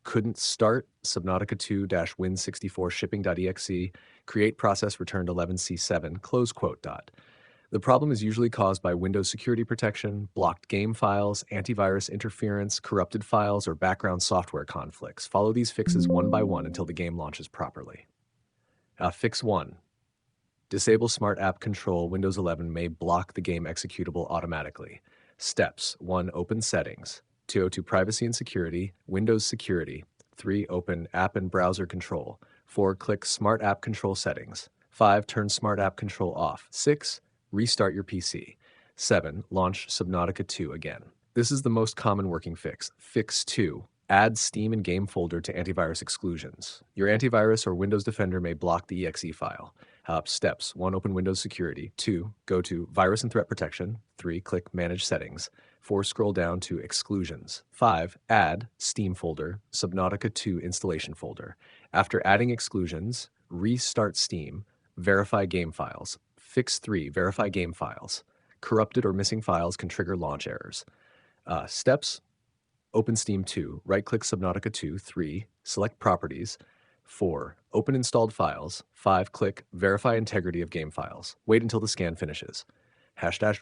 couldn't start Subnautica 2-Win64 Shipping.exe, CreateProcess returned 11C7, close quote dot. The problem is usually caused by Windows security protection, blocked game files, antivirus interference, corrupted files, or background software conflicts. Follow these fixes one by one until the game launches properly. Fix 1. Disable Smart App Control. Windows 11 may block the game executable automatically. Steps: 1. Open Settings. 2. To Privacy and Security, Windows Security. 3. Open App and Browser Control. 4. Click Smart App Control Settings. 5. Turn Smart App Control off. 6. Restart your PC. 7. Launch Subnautica 2 again. This is the most common working fix. Fix 2. Add Steam and Game folder to antivirus exclusions. Your antivirus or Windows Defender may block the exe file. Steps: 1. Open Windows Security. 2. Go to Virus and Threat Protection. 3. Click Manage Settings. 4. Scroll down to Exclusions. 5. Add Steam folder, Subnautica 2 installation folder. After adding exclusions, restart Steam. Verify game files. Fix 3. Verify game files. Corrupted or missing files can trigger launch errors. Steps: Open Steam 2. Right-click Subnautica 2. 3. Select Properties. 4. Open installed files. 5. Click Verify integrity of game files. Wait until the scan finishes.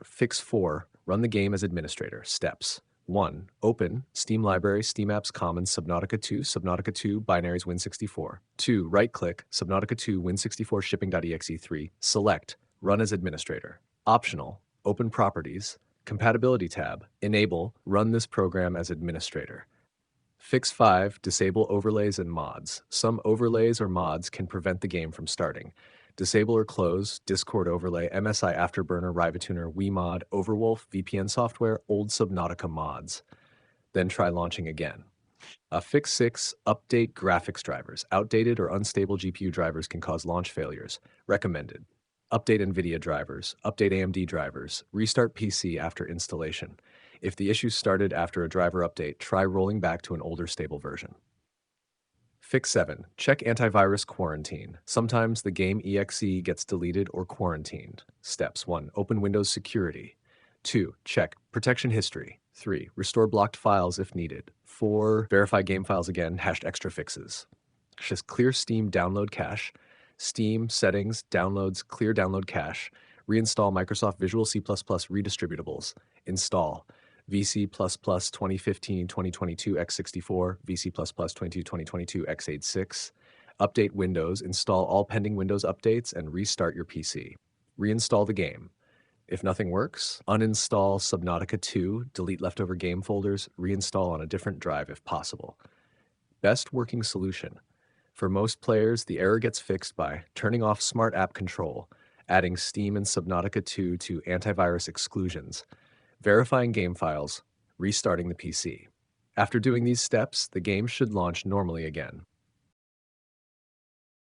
Fix 4. Run the game as administrator. Steps: 1. Open Steam Library, Steam Apps Commons, Subnautica 2 Binaries Win64. 2. Right-click Subnautica 2 Win64 Shipping.exe. 3. Select Run as administrator. Optional: Open Properties, Compatibility tab. Enable Run this program as administrator. Fix 5. Disable overlays and mods. Some overlays or mods can prevent the game from starting. Disable or close Discord overlay, MSI Afterburner, Rivatuner, WeMod, Overwolf, VPN software, old Subnautica mods. Then try launching again. Fix 6. Update graphics drivers. Outdated or unstable GPU drivers can cause launch failures. Recommended: update NVIDIA drivers, update AMD drivers, restart PC after installation. If the issue started after a driver update, try rolling back to an older stable version. Fix 7. Check antivirus quarantine. Sometimes the game exe gets deleted or quarantined. Steps: 1. Open Windows Security. 2. Check protection history. 3. Restore blocked files if needed. 4. Verify game files again, #extra fixes. Just clear Steam download cache. Steam settings, downloads, clear download cache. Reinstall Microsoft Visual C++ redistributables. Install VC++ 2015-2022 x64, VC++ 22-2022 x86. Update Windows, install all pending Windows updates, and restart your PC. Reinstall the game. If nothing works, uninstall Subnautica 2, delete leftover game folders, reinstall on a different drive if possible. Best working solution. For most players, the error gets fixed by turning off Smart App Control, adding Steam and Subnautica 2 to antivirus exclusions, verifying game files, restarting the PC. After doing these steps, the game should launch normally again.